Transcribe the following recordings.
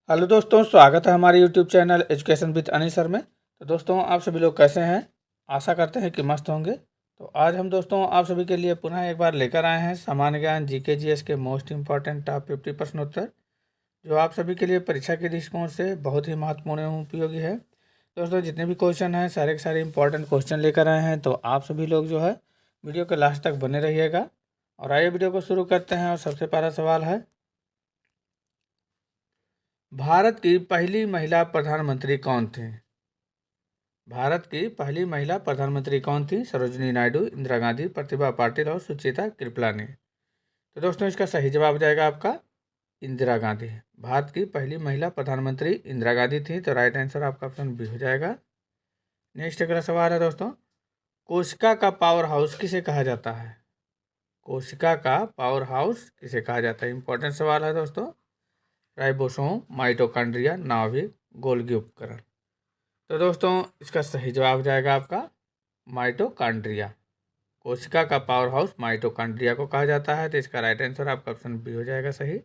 Hello दोस्तों, स्वागत है हमारे YouTube channel education with Anil sir में। तो दोस्तों, आप सभी लोग कैसे हैं? आशा करते हैं कि मस्त होंगे। तो आज हम दोस्तों आप सभी के लिए पुनः एक बार लेकर आए हैं सामान्य ज्ञान जीके जीएस के मोस्ट इंपॉर्टेंट टॉप 50 प्रश्न उत्तर, जो आप सभी के लिए परीक्षा के दृष्टिकोण से बहुत ही महत्वपूर्ण एवं उपयोगी है। दोस्तों, जितने भी क्वेश्चन हैं सारे के सारे इंपॉर्टेंट क्वेश्चन लेकर आए हैं, तो आप सभी लोग जो है वीडियो के लास्ट तक बने रहिएगा। और आइए वीडियो को शुरू करते हैं। और सबसे पहला सवाल है, भारत की पहली महिला प्रधानमंत्री कौन थी? भारत की पहली महिला प्रधानमंत्री कौन थी? सरोजिनी नायडू, इंदिरा गांधी, प्रतिभा पाटिल और सुचेता कृपलानी। तो दोस्तों, इसका सही जवाब जाएगा आपका इंदिरा गांधी। भारत की पहली महिला प्रधानमंत्री इंदिरा गांधी थी। तो राइट आंसर आपका ऑप्शन बी हो जाएगा। नेक्स्ट अगला सवाल है दोस्तों, कोशिका का पावर हाउस किसे कहा जाता है? कोशिका का पावर हाउस किसे कहा जाता है? इंपॉर्टेंट सवाल है दोस्तों। राइबोसोम, माइटोकॉन्ड्रिया, नाभिक, गोल्गी उपकरण। तो दोस्तों, इसका सही जवाब जाएगा आपका माइटोकॉन्ड्रिया। कोशिका का पावर हाउस माइटोकॉन्ड्रिया को कहा जाता है। तो इसका राइट आंसर आपका ऑप्शन बी हो जाएगा सही।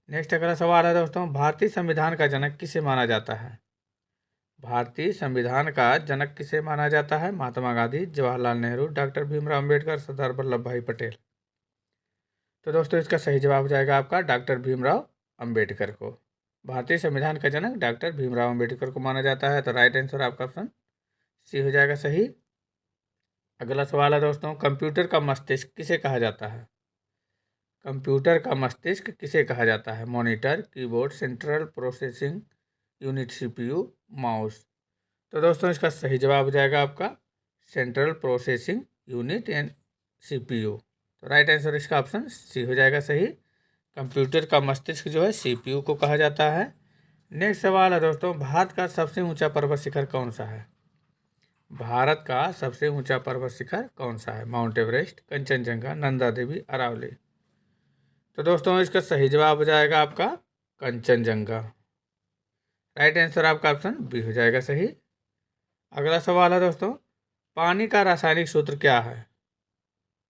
नेक्स्ट अगला सवाल है दोस्तों, भारतीय संविधान का जनक किसे माना जाता है? भारतीय संविधान का जनक किसे माना जाता है? महात्मा गांधी, जवाहरलाल नेहरू, डॉक्टर भीमराव अम्बेडकर, सरदार वल्लभ भाई पटेल। तो दोस्तों, इसका सही जवाब जाएगा आपका डॉक्टर भीमराव अम्बेडकर को। भारतीय संविधान का जनक डॉक्टर भीमराव अम्बेडकर को माना जाता है। तो राइट आंसर आपका ऑप्शन सी हो जाएगा सही। अगला सवाल है दोस्तों, कंप्यूटर का मस्तिष्क किसे कहा जाता है? कंप्यूटर का मस्तिष्क किसे कहा जाता है? Monitor, keyboard, central processing unit, CPU, mouse. तो दोस्तों, इसका सही जवाब हो जाएगा आपका central processing unit and CPU. तो राइट आंसर इसका ऑप्शन सी हो जाएगा सही। कंप्यूटर का मस्तिष्क जो है सीपीयू को कहा जाता है। नेक्स्ट सवाल है दोस्तों, भारत का सबसे ऊंचा पर्वत शिखर कौन सा है? भारत का सबसे ऊंचा पर्वत शिखर कौन सा है? Mount Everest, Kanchenjunga, Nanda Devi, Aravalli. तो दोस्तों, इसका सही जवाब हो जाएगा आपका कंचनजंगा। राइट आंसर आपका ऑप्शन बी हो जाएगा सही। अगला सवाल है दोस्तों, पानी का रासायनिक सूत्र क्या है?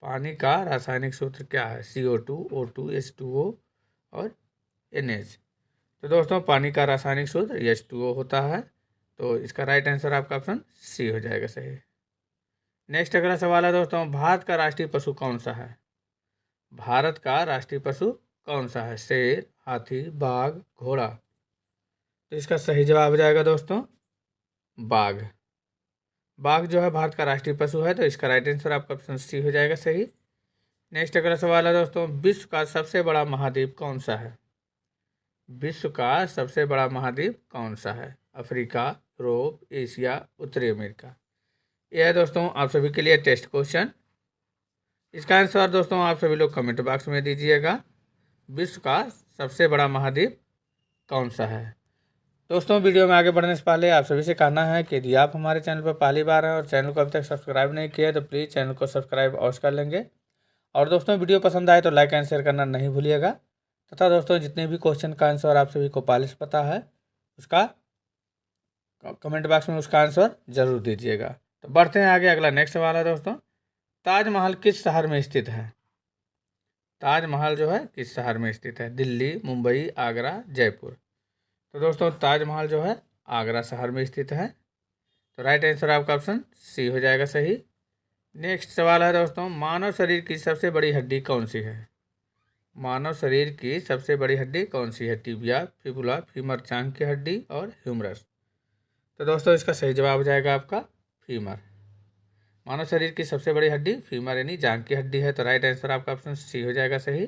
पानी का रासायनिक सूत्र क्या है? CO2, O2, H2O और NH। तो दोस्तों, पानी का रासायनिक सूत्र H2O होता है। तो इसका राइट आंसर आपका ऑप्शन सी हो जाएगा सही। नेक्स्ट अगला सवाल है दोस्तों, भारत का राष्ट्रीय पशु कौन सा है? भारत का राष्ट्रीय पशु कौन सा है? शेर, हाथी, बाघ, घोड़ा। तो इसका सही जवाब हो जाएगा दोस्तों बाघ। बाघ जो है भारत का राष्ट्रीय पशु है। तो इसका राइट आंसर आपका ऑप्शन सी हो जाएगा सही। नेक्स्ट अगला सवाल है दोस्तों, विश्व का सबसे बड़ा महाद्वीप कौन सा है? विश्व का सबसे बड़ा महाद्वीप कौन सा है? अफ्रीका, यूरोप, एशिया, उत्तरी अमेरिका। यह है दोस्तों आप सभी के लिए टेस्ट क्वेश्चन। इसका आंसर दोस्तों आप सभी लोग कमेंट बॉक्स में दीजिएगा। विश्व का सबसे बड़ा महाद्वीप कौन सा है? दोस्तों, वीडियो में आगे बढ़ने से पहले आप सभी से कहना है कि यदि आप हमारे चैनल पर पहली बार हैं और चैनल को अभी तक सब्सक्राइब नहीं किया है तो प्लीज़ चैनल को सब्सक्राइब अवश्य कर लेंगे। और दोस्तों, वीडियो पसंद आए तो लाइक एंड शेयर करना नहीं भूलिएगा। तथा दोस्तों, जितने भी क्वेश्चन का आंसर आप सभी को पहले से पता है उसका कमेंट बॉक्स में उसका आंसर जरूर दीजिएगा। तो बढ़ते हैं आगे। अगला नेक्स्ट सवाल है दोस्तों, ताजमहल किस शहर में स्थित है? ताजमहल जो है किस शहर में स्थित है? दिल्ली, मुंबई, आगरा, जयपुर। तो दोस्तों, ताजमहल जो है आगरा शहर में स्थित है। तो राइट आंसर आपका ऑप्शन सी हो जाएगा सही। नेक्स्ट सवाल है दोस्तों, मानव शरीर की सबसे बड़ी हड्डी कौन सी है? मानव शरीर की सबसे बड़ी हड्डी कौन सी है? टिबिया, फिबुला, फीमर चांग की हड्डी और ह्यूमरस। तो दोस्तों, इसका सही जवाब हो जाएगा आपका फीमर। मानव शरीर की सबसे बड़ी हड्डी फीमर यानी जांघ की हड्डी है। तो राइट आंसर आपका ऑप्शन सी हो जाएगा सही।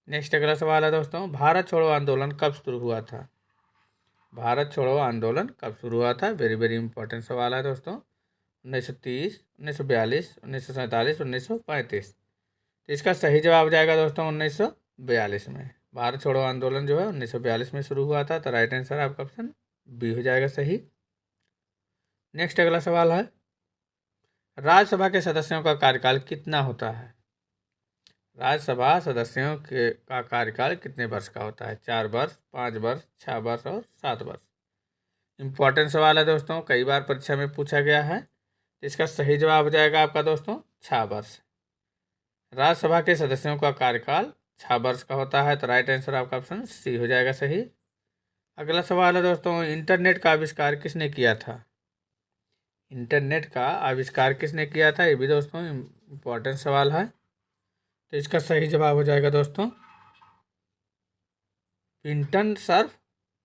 नेक्स्ट अगला सवाल है दोस्तों, भारत छोड़ो आंदोलन कब शुरू हुआ था? भारत छोड़ो आंदोलन कब शुरू हुआ था? वेरी वेरी इंपॉर्टेंट सवाल है दोस्तों। 1930, 1942, 1947, 1935। तो इसका सही जवाब जाएगा दोस्तों 1942 में। भारत छोड़ो आंदोलन जो है 1942 में शुरू हुआ था। तो राइट आंसर आपका ऑप्शन बी हो जाएगा सही। नेक्स्ट अगला सवाल है, राज्यसभा के सदस्यों का कार्यकाल कितना होता है? राज्यसभा सदस्यों के का कार्यकाल कितने वर्ष का होता है? 4 वर्ष, 5 वर्ष, 6 वर्ष और 7 वर्ष। इंपॉर्टेंट सवाल है दोस्तों, कई बार परीक्षा में पूछा गया है। इसका सही जवाब हो जाएगा आपका दोस्तों 6 वर्ष। राज्यसभा के सदस्यों का कार्यकाल 6 वर्ष का होता है। तो राइट आंसर आपका ऑप्शन सी हो जाएगा सही। अगला सवाल है दोस्तों, इंटरनेट का आविष्कार किसने किया था? इंटरनेट का आविष्कार किसने किया था, ये भी दोस्तों इम्पोर्टेंट सवाल है। तो इसका सही जवाब हो जाएगा दोस्तों विंटन सर्फ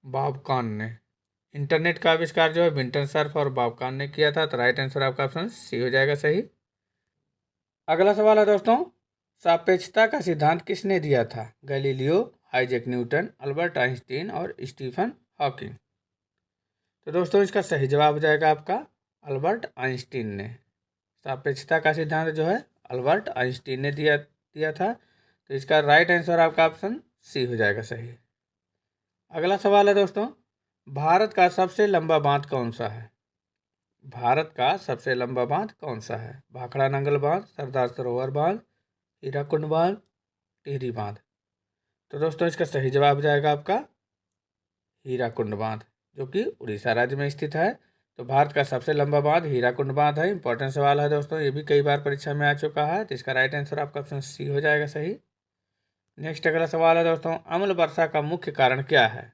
बॉबकॉन ने। इंटरनेट का आविष्कार जो है विंटन सर्फ और बॉबकॉन ने किया था। तो राइट आंसर आपका ऑप्शन सी हो जाएगा सही। अगला सवाल है दोस्तों, सापेक्षता का सिद्धांत किसने दिया था? Galileo, Isaac Newton, Albert Einstein और स्टीफन हॉकिंग। तो दोस्तों इसका सही जवाब हो जाएगा आपका अल्बर्ट आइंस्टीन ने। सापेक्षता का सिद्धांत जो है अल्बर्ट आइंस्टीन ने दिया था। तो इसका राइट आंसर आपका ऑप्शन सी हो जाएगा सही। अगला सवाल है दोस्तों, भारत का सबसे लंबा बांध कौन सा है? भारत का सबसे लंबा बांध कौन सा है? भाखड़ा नंगल बांध, सरदार सरोवर बांध, हीराकुंड बांध, टिहरी बांध। तो दोस्तों इसका सही जवाब हो जाएगा आपका हीराकुंड बांध, जो कि उड़ीसा राज्य में स्थित है। तो भारत का सबसे लंबा बांध हीराकुंड बांध है। इंपॉर्टेंट सवाल है दोस्तों, ये भी कई बार परीक्षा में आ चुका है। तो इसका राइट आंसर आपका ऑप्शन सी हो जाएगा सही। नेक्स्ट अगला सवाल है दोस्तों, अम्ल वर्षा का मुख्य कारण क्या है?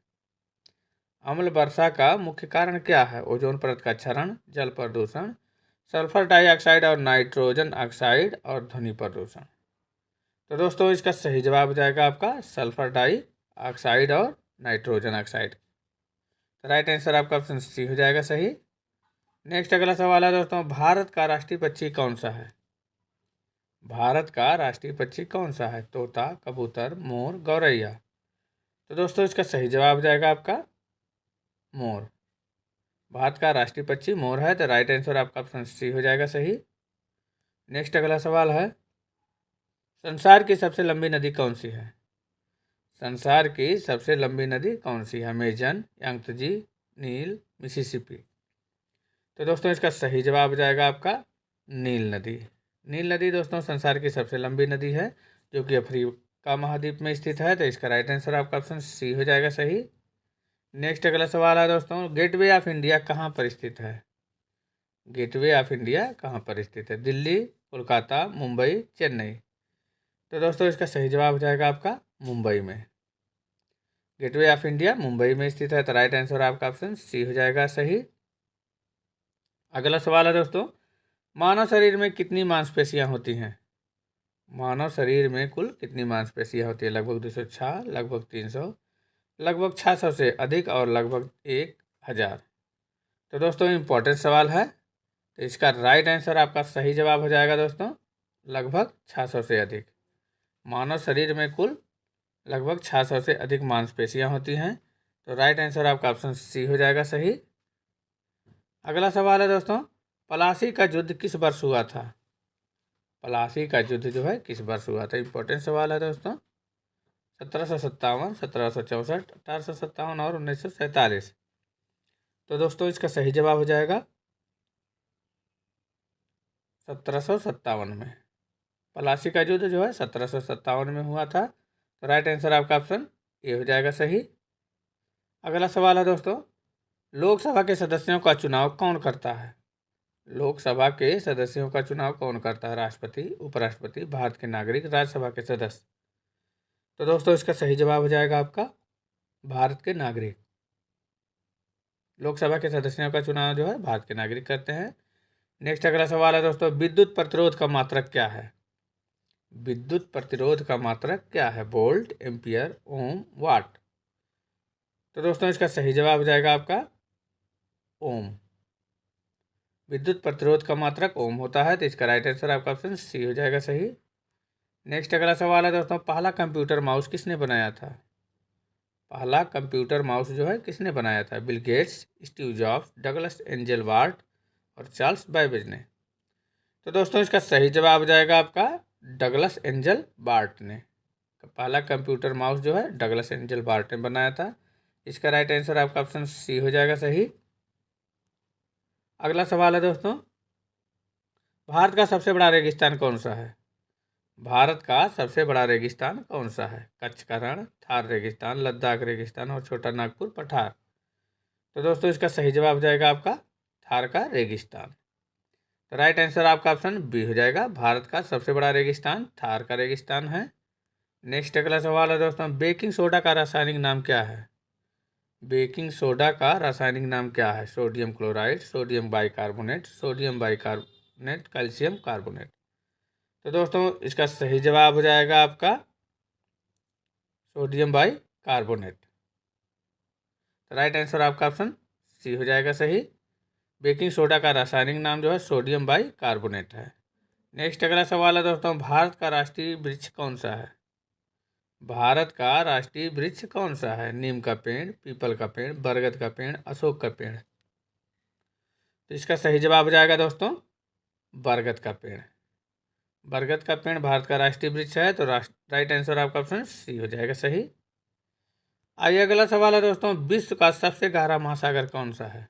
अम्ल वर्षा का मुख्य कारण क्या है? ओजोन परत का क्षरण, जल प्रदूषण, सल्फर डाइऑक्साइड और नाइट्रोजन ऑक्साइड और ध्वनि प्रदूषण। तो दोस्तों इसका सही जवाब हो जाएगा आपका सल्फर डाइऑक्साइड और नाइट्रोजन ऑक्साइड। तो राइट आंसर आपका ऑप्शन सी हो जाएगा सही। नेक्स्ट अगला सवाल है दोस्तों, भारत का राष्ट्रीय पक्षी कौन सा है? भारत का राष्ट्रीय पक्षी कौन सा है? तोता, कबूतर, मोर, गौरैया। तो दोस्तों इसका सही जवाब हो जाएगा आपका मोर। भारत का राष्ट्रीय पक्षी मोर है। तो राइट आंसर आपका ऑप्शन सी हो जाएगा सही। नेक्स्ट अगला सवाल है, संसार की सबसे लंबी नदी कौन सी है? संसार की सबसे लंबी नदी कौन सी है? अमेजन, यांगत्जे, नील, मिसिसिपी। तो दोस्तों इसका सही जवाब हो जाएगा आपका नील नदी। नील नदी दोस्तों संसार की सबसे लंबी नदी है, जो कि अफ्रीका महाद्वीप में स्थित है। तो इसका राइट आंसर आपका ऑप्शन सी हो जाएगा सही। नेक्स्ट अगला सवाल है दोस्तों, गेटवे ऑफ इंडिया कहाँ पर स्थित है? गेटवे ऑफ इंडिया कहाँ पर स्थित है? दिल्ली, कोलकाता, मुंबई, चेन्नई। तो दोस्तों इसका सही जवाब हो जाएगा आपका मुंबई में। गेटवे ऑफ इंडिया मुंबई में स्थित है। तो राइट आंसर आपका ऑप्शन सी हो जाएगा सही। अगला सवाल है दोस्तों, मानव शरीर में कितनी मांसपेशियां होती हैं? मानव शरीर में कुल कितनी मांसपेशियां होती है? लगभग 206, लगभग 300, लगभग 600 से अधिक और लगभग 1000। तो दोस्तों इम्पोर्टेंट सवाल है। तो इसका राइट आंसर आपका सही जवाब हो जाएगा दोस्तों लगभग 600 से अधिक। मानव शरीर में कुल लगभग 600 से अधिक मांसपेशियां होती हैं। तो राइट आंसर आपका ऑप्शन सी हो जाएगा सही। अगला सवाल है दोस्तों, प्लासी का युद्ध किस वर्ष हुआ था? प्लासी का युद्ध जो है किस वर्ष हुआ था? इंपॉर्टेंट सवाल है दोस्तों। 1757, 1764, 1857 और 1947। तो दोस्तों इसका सही जवाब हो जाएगा 1757 में। प्लासी का युद्ध जो है 1757 में हुआ था। तो राइट आंसर आपका ऑप्शन ए हो जाएगा सही। अगला सवाल है दोस्तों, लोकसभा के सदस्यों का चुनाव कौन करता है? लोकसभा के सदस्यों का चुनाव कौन करता है? राष्ट्रपति, उपराष्ट्रपति, भारत के नागरिक, राज्यसभा के सदस्य। तो दोस्तों इसका सही जवाब हो जाएगा आपका भारत के नागरिक। लोकसभा के सदस्यों का चुनाव जो है भारत के नागरिक करते हैं। नेक्स्ट अगला सवाल है दोस्तों, विद्युत प्रतिरोध का मात्रक क्या है? विद्युत प्रतिरोध का मात्रक क्या है? वोल्ट, एम्पियर, ओम, वाट। तो दोस्तों इसका सही जवाब हो जाएगा आपका ओम। विद्युत प्रतिरोध का मात्रक ओम होता है। तो इसका राइट आंसर आपका ऑप्शन सी हो जाएगा सही। नेक्स्ट अगला सवाल है दोस्तों, पहला कंप्यूटर माउस किसने बनाया था? पहला कंप्यूटर माउस जो है किसने बनाया था? Bill Gates, Steve jobs, Douglas angel ward और चार्ल्स बैबेज ने। तो दोस्तों इसका सही जवाब हो जाएगा आपका डगलस एंजल बार्ट ने। पहला कंप्यूटर माउस जो है डगलस एंजल बार्ट ने बनाया था। इसका राइट आंसर आपका ऑप्शन सी हो जाएगा सही। अगला सवाल है दोस्तों, भारत का सबसे बड़ा रेगिस्तान कौन सा है? भारत का सबसे बड़ा रेगिस्तान कौन सा है? कच्छ का रण, थार रेगिस्तान, लद्दाख रेगिस्तान और छोटा नागपुर पठार। तो दोस्तों इसका सही जवाब हो जाएगा आपका थार का रेगिस्तान। तो राइट आंसर आपका ऑप्शन बी हो जाएगा, भारत का सबसे बड़ा रेगिस्तान थार का रेगिस्तान है। नेक्स्ट अगला सवाल है दोस्तों, बेकिंग सोडा का रासायनिक नाम क्या है? बेकिंग सोडा का रासायनिक नाम क्या है? Sodium chloride, sodium bicarbonate, sodium bicarbonate, calcium carbonate. तो दोस्तों इसका सही जवाब हो जाएगा आपका सोडियम बाइकार्बोनेट। तो राइट आंसर आपका ऑप्शन सी हो जाएगा सही। बेकिंग सोडा का रासायनिक नाम जो है सोडियम बाइकार्बोनेट है। नेक्स्ट अगला सवाल है दोस्तों, भारत का राष्ट्रीय वृक्ष कौन सा है? भारत का राष्ट्रीय वृक्ष कौन सा है? नीम का पेड़, पीपल का पेड़, बरगद का पेड़, अशोक का पेड़। तो इसका सही जवाब हो जाएगा दोस्तों बरगद का पेड़। बरगद का पेड़ भारत का राष्ट्रीय वृक्ष है, तो राइट आंसर आपका ऑप्शन सी हो जाएगा सही। आइए अगला सवाल है दोस्तों, विश्व का सबसे गहरा महासागर कौन सा है?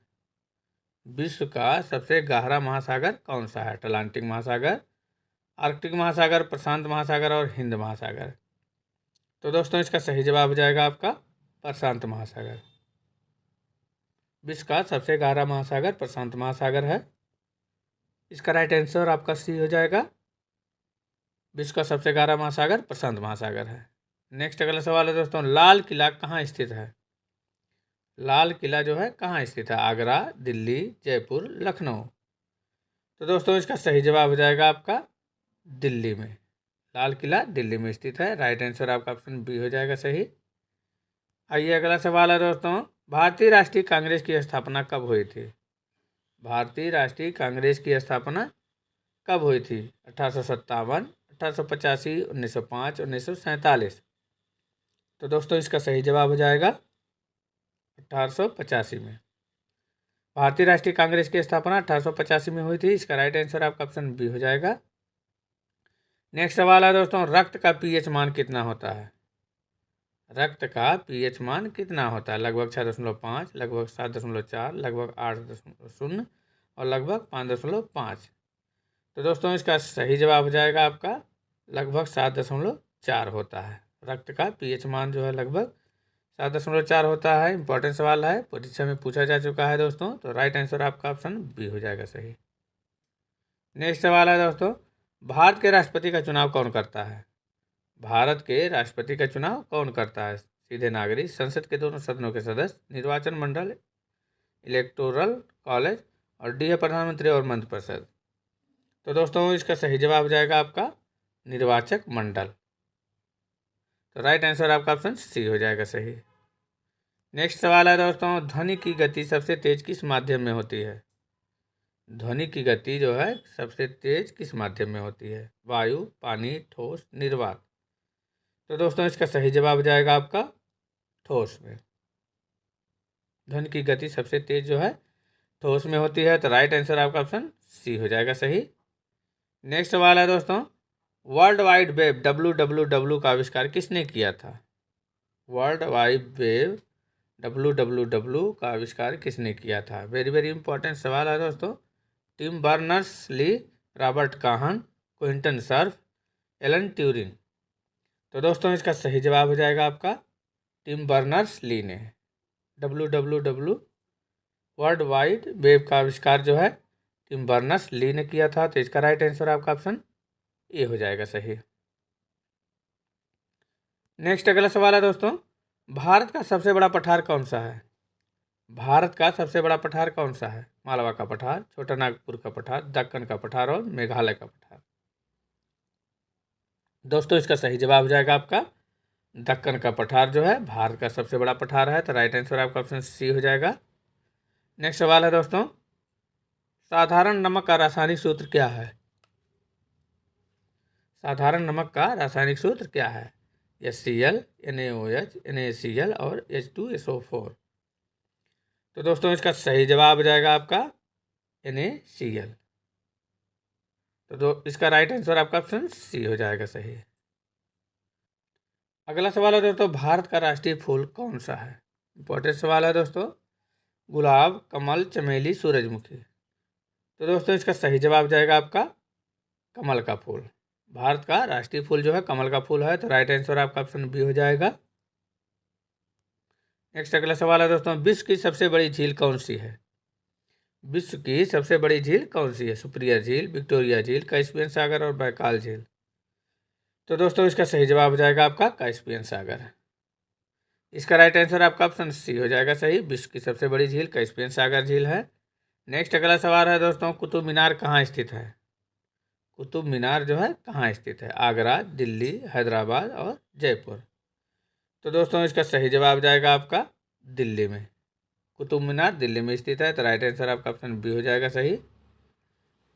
विश्व का सबसे गहरा महासागर कौन सा है? अटलांटिक महासागर, आर्कटिक महासागर, प्रशांत महासागर और हिंद महासागर। तो दोस्तों इसका सही जवाब हो जाएगा आपका प्रशांत महासागर। विश्व का सबसे गहरा महासागर प्रशांत महासागर है। इसका राइट आंसर आपका सी हो जाएगा। विश्व का सबसे गहरा महासागर प्रशांत महासागर है। नेक्स्ट अगला सवाल है दोस्तों, लाल किला कहाँ स्थित है? लाल किला जो है कहाँ स्थित है? आगरा, दिल्ली, जयपुर, लखनऊ। तो दोस्तों इसका सही जवाब हो जाएगा आपका दिल्ली में। लाल किला दिल्ली में स्थित है। राइट आंसर आपका ऑप्शन बी हो जाएगा सही। आइए अगला सवाल है दोस्तों, भारतीय राष्ट्रीय कांग्रेस की स्थापना कब हुई थी? भारतीय राष्ट्रीय कांग्रेस की स्थापना कब हुई थी? 1857, 1885, 1905, 1947। तो दोस्तों इसका सही जवाब हो जाएगा 1885 में। भारतीय राष्ट्रीय कांग्रेस की स्थापना 1885 में हुई थी। इसका राइट आंसर आपका ऑप्शन बी हो जाएगा। नेक्स्ट सवाल है दोस्तों, रक्त का पीएच मान कितना होता है? रक्त का पीएच मान कितना होता है? लगभग 6.5, लगभग 7.4, लगभग 8.0 और लगभग 5.5। तो दोस्तों इसका सही जवाब हो जाएगा आपका लगभग 7.4 होता है। रक्त का पीएच मान जो है लगभग 7.4 होता है। इंपॉर्टेंट सवाल है, परीक्षा में पूछा जा चुका है दोस्तों। तो राइट आंसर आपका ऑप्शन बी हो जाएगा सही। नेक्स्ट सवाल है दोस्तों, भारत के राष्ट्रपति का चुनाव कौन करता है? भारत के राष्ट्रपति का चुनाव कौन करता है? सीधे नागरिक, संसद के दोनों सदनों के सदस्य, निर्वाचन मंडल, इलेक्टोरल कॉलेज और डी है प्रधानमंत्री और मंत्रिपरिषद। तो दोस्तों इसका सही जवाब हो जाएगा आपका निर्वाचक मंडल। तो राइट आंसर आपका ऑप्शन सी हो जाएगा सही। नेक्स्ट सवाल है दोस्तों, ध्वनि की गति सबसे तेज किस माध्यम में होती है? ध्वनि की गति जो है सबसे तेज किस माध्यम में होती है? वायु, पानी, ठोस, निर्वात। तो दोस्तों इसका सही जवाब हो जाएगा आपका ठोस में। ध्वनि की गति सबसे तेज जो है ठोस में होती है। तो राइट आंसर आपका ऑप्शन सी हो जाएगा सही। नेक्स्ट सवाल है दोस्तों, वर्ल्ड वाइड वेब WWW का आविष्कार किसने किया था? वर्ल्ड वाइड वेब WWW का आविष्कार किसने किया था? वेरी वेरी इंपॉर्टेंट सवाल है दोस्तों। टिम बर्नर्स-ली, रॉबर्ट काहन, क्विंटन सर्फ, एलन ट्यूरिंग। तो दोस्तों इसका सही जवाब हो जाएगा आपका टिम बर्नर्स-ली ने। WWW वर्ल्ड वाइड वेब का आविष्कार जो है टिम बर्नर्स-ली ने किया था। तो इसका राइट आंसर आपका ऑप्शन ए हो जाएगा सही। नेक्स्ट अगला सवाल है दोस्तों, भारत का सबसे बड़ा पठार कौन सा है? भारत का सबसे बड़ा पठार कौन सा है? मालवा का पठार, छोटा नागपुर का पठार, दक्कन का पठार और मेघालय का पठार। दोस्तों इसका सही जवाब हो जाएगा आपका दक्कन का पठार जो है भारत का सबसे बड़ा पठार है। तो राइट आंसर आपका ऑप्शन सी हो जाएगा। नेक्स्ट सवाल है दोस्तों, साधारण नमक का रासायनिक सूत्र क्या है? साधारण नमक का रासायनिक सूत्र क्या है? HCl, NaOH, NaCl और H2SO4। तो दोस्तों इसका सही जवाब हो जाएगा आपका NaCl। तो इसका राइट आंसर आपका ऑप्शन सी हो जाएगा सही। अगला सवाल है दोस्तों, भारत का राष्ट्रीय फूल कौन सा है? इंपॉर्टेंट सवाल है दोस्तों। गुलाब, कमल, चमेली, सूरजमुखी। तो दोस्तों इसका सही जवाब जाएगा आपका कमल का फूल। भारत का राष्ट्रीय फूल जो है कमल का फूल है। तो राइट आंसर आपका ऑप्शन बी हो जाएगा। नेक्स्ट अगला सवाल है दोस्तों, विश्व की सबसे बड़ी झील कौन सी है? विश्व की सबसे बड़ी झील कौन सी है? सुप्रिया झील, विक्टोरिया झील, कैस्पियन सागर और बैकाल झील। तो दोस्तों इसका सही जवाब हो जाएगा आपका कैस्पियन सागर। इसका राइट आंसर आपका ऑप्शन सी हो जाएगा सही। विश्व की सबसे बड़ी झील कैस्पियन सागर झील है। नेक्स्ट अगला सवाल है दोस्तों, कुतुब मीनार कहाँ स्थित है? कुतुब मीनार जो है कहाँ स्थित है? आगरा, दिल्ली, हैदराबाद और जयपुर। तो दोस्तों इसका सही जवाब जाएगा आपका दिल्ली में। कुतुब मीनार दिल्ली में स्थित है, तो राइट आंसर आपका ऑप्शन बी हो जाएगा सही।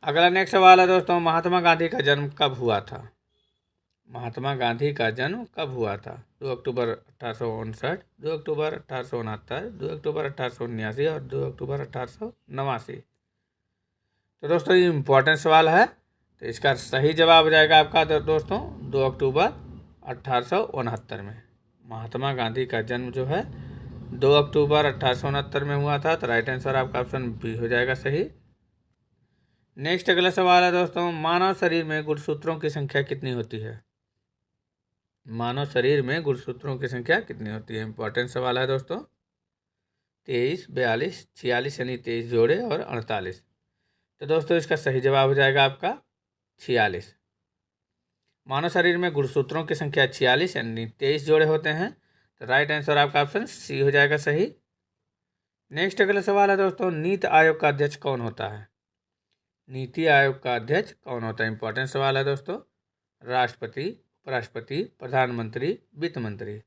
अगला नेक्स्ट सवाल है दोस्तों, महात्मा गांधी का जन्म कब हुआ था? महात्मा गांधी का जन्म कब हुआ था? 2 अक्टूबर 1859, 2 अक्टूबर 1869, 2 अक्टूबर 1879 और 2 अक्टूबर 1889। तो दोस्तों ये इम्पोर्टेंट सवाल है, तो इसका सही जवाब हो जाएगा आपका दोस्तों 2 अक्टूबर 1869 में। महात्मा गांधी का जन्म जो है 2 अक्टूबर 1869 में हुआ था, तो राइट आंसर आपका ऑप्शन बी हो जाएगा सही। नेक्स्ट अगला सवाल है दोस्तों, मानव शरीर में गुणसूत्रों की संख्या कितनी होती है? मानव शरीर में गुणसूत्रों की संख्या कितनी होती है? इंपॉर्टेंट सवाल है दोस्तों। 23, 42, 46 यानी 23 जोड़े और 48। तो दोस्तों इसका सही जवाब हो जाएगा आपका 46। मानव शरीर में गुणसूत्रों की संख्या 46 यानी 23 जोड़े होते हैं, तो राइट आंसर आपका ऑप्शन सी हो जाएगा सही। नेक्स्ट अगला सवाल है दोस्तों, नीति आयोग का अध्यक्ष कौन होता है? नीति आयोग का अध्यक्ष कौन होता है? इंपॉर्टेंट सवाल है दोस्तों। राष्ट्रपति, उपराष्ट्रपति, प्रधानमंत्री, वित्त मंत्री।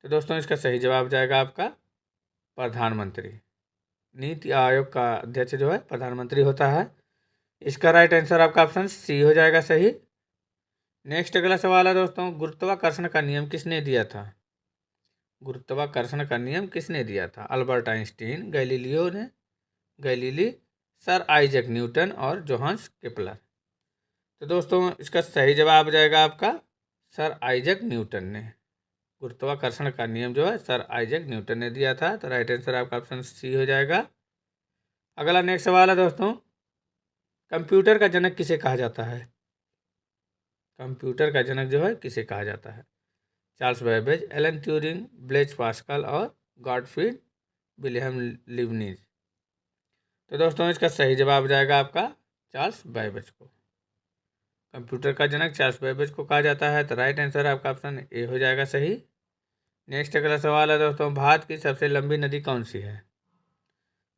तो दोस्तों इसका सही जवाब जाएगा आपका प्रधानमंत्री। नीति आयोग का अध्यक्ष जो है प्रधानमंत्री होता है। इसका राइट आंसर आपका ऑप्शन सी हो जाएगा सही। नेक्स्ट अगला सवाल है दोस्तों, गुरुत्वाकर्षण का नियम किसने दिया था? गुरुत्वाकर्षण का नियम किसने दिया था? Albert Einstein, Galilei, sir Isaac Newton और जोहान्स केपलर। तो दोस्तों इसका सही जवाब हो जाएगा आपका सर आइजैक न्यूटन ने। गुरुत्वाकर्षण का नियम जो है सर आइजैक न्यूटन ने दिया था, तो राइट आंसर आपका ऑप्शन सी हो जाएगा। अगला नेक्स्ट सवाल है दोस्तों, कंप्यूटर का जनक किसे कहा जाता है? कंप्यूटर का जनक जो है किसे कहा जाता है? Charles Babbage, Alan Turing, Blaise Pascal और गॉटफ्रीड विलियम लीबनिज। तो दोस्तों इसका सही जवाब जाएगा आपका चार्ल्स बेबेज को। कंप्यूटर का जनक चार्ल्स बेबेज को कहा जाता है, तो राइट आंसर आपका ऑप्शन ए हो जाएगा सही। नेक्स्ट अगला सवाल है दोस्तों, भारत की सबसे लंबी नदी कौन सी है?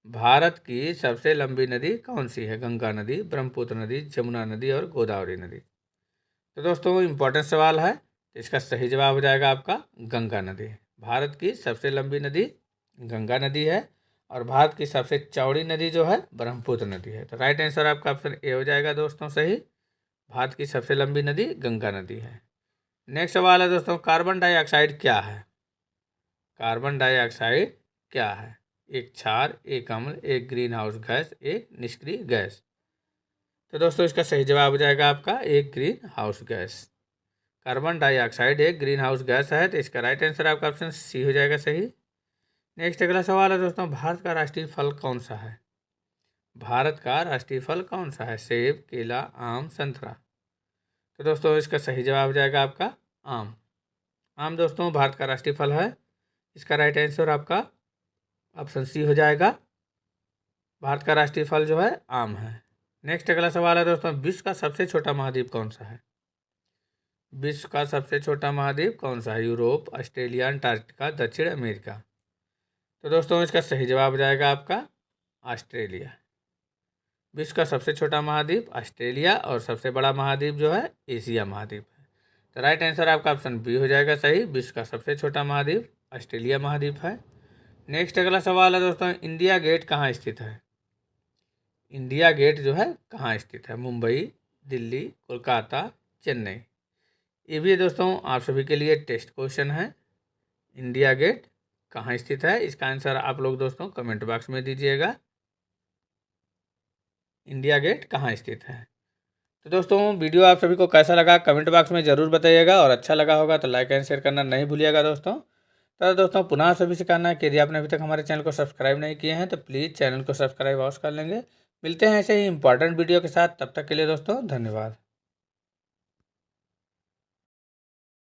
भारत की सबसे लंबी नदी कौन सी है? गंगा नदी, ब्रह्मपुत्र नदी, जमुना नदी और गोदावरी नदी। तो दोस्तों इंपॉर्टेंट सवाल है, तो इसका सही जवाब हो जाएगा आपका गंगा नदी। भारत की सबसे लंबी नदी गंगा नदी है और भारत की सबसे चौड़ी नदी जो है ब्रह्मपुत्र नदी है, तो राइट आंसर आपका ऑप्शन ए हो जाएगा दोस्तों सही। भारत की सबसे लंबी नदी गंगा नदी है। नेक्स्ट सवाल है दोस्तों, कार्बन डाइऑक्साइड क्या है? कार्बन डाइऑक्साइड क्या है? एक क्षार, एक अम्ल, एक ग्रीन हाउस गैस, एक निष्क्रिय गैस। तो दोस्तों इसका सही जवाब हो जाएगा आपका एक green house gas. Carbon dioxide एक ग्रीन हाउस गैस है, तो इसका राइट आंसर आपका ऑप्शन सी हो जाएगा सही। नेक्स्ट अगला सवाल है दोस्तों, भारत का राष्ट्रीय फल कौन सा है? भारत का राष्ट्रीय फल कौन सा है? सेब, केला, आम, संतरा। तो दोस्तों इसका सही जवाब हो जाएगा आपका आम। आम दोस्तों भारत का राष्ट्रीय फल है। इसका राइट आंसर आपका ऑप्शन सी हो जाएगा। भारत का राष्ट्रीय फल जो है आम है। नेक्स्ट अगला सवाल है दोस्तों, विश्व का सबसे छोटा महाद्वीप कौन सा है? विश्व का सबसे छोटा महाद्वीप कौन सा है? यूरोप, ऑस्ट्रेलिया, अंटार्कटिका, दक्षिण अमेरिका। तो दोस्तों इसका सही जवाब हो जाएगा आपका ऑस्ट्रेलिया। विश्व का सबसे छोटा महाद्वीप ऑस्ट्रेलिया और सबसे बड़ा महाद्वीप जो है एशिया महाद्वीप है, तो राइट आंसर आपका ऑप्शन बी हो जाएगा सही। विश्व का सबसे छोटा महाद्वीप ऑस्ट्रेलिया महाद्वीप है। नेक्स्ट अगला सवाल है दोस्तों, इंडिया गेट कहाँ स्थित है? इंडिया गेट जो है कहाँ स्थित है? मुंबई, दिल्ली, कोलकाता, चेन्नई। ये भी दोस्तों आप सभी के लिए टेस्ट क्वेश्चन है। इंडिया गेट कहाँ स्थित है, इसका आंसर आप लोग दोस्तों कमेंट बॉक्स में दीजिएगा। इंडिया गेट कहाँ स्थित है? तो दोस्तों वीडियो आप सभी को कैसा लगा कमेंट बॉक्स में ज़रूर बताइएगा, और अच्छा लगा होगा तो लाइक एंड शेयर करना नहीं भूलिएगा दोस्तों। तो दोस्तों पुनः सभी से कहना है कि यदि आपने अभी तक हमारे चैनल को सब्सक्राइब नहीं किए हैं तो प्लीज़ चैनल को सब्सक्राइब अवश्य कर लेंगे। मिलते हैं ऐसे ही इंपॉर्टेंट वीडियो के साथ, तब तक के लिए दोस्तों धन्यवाद।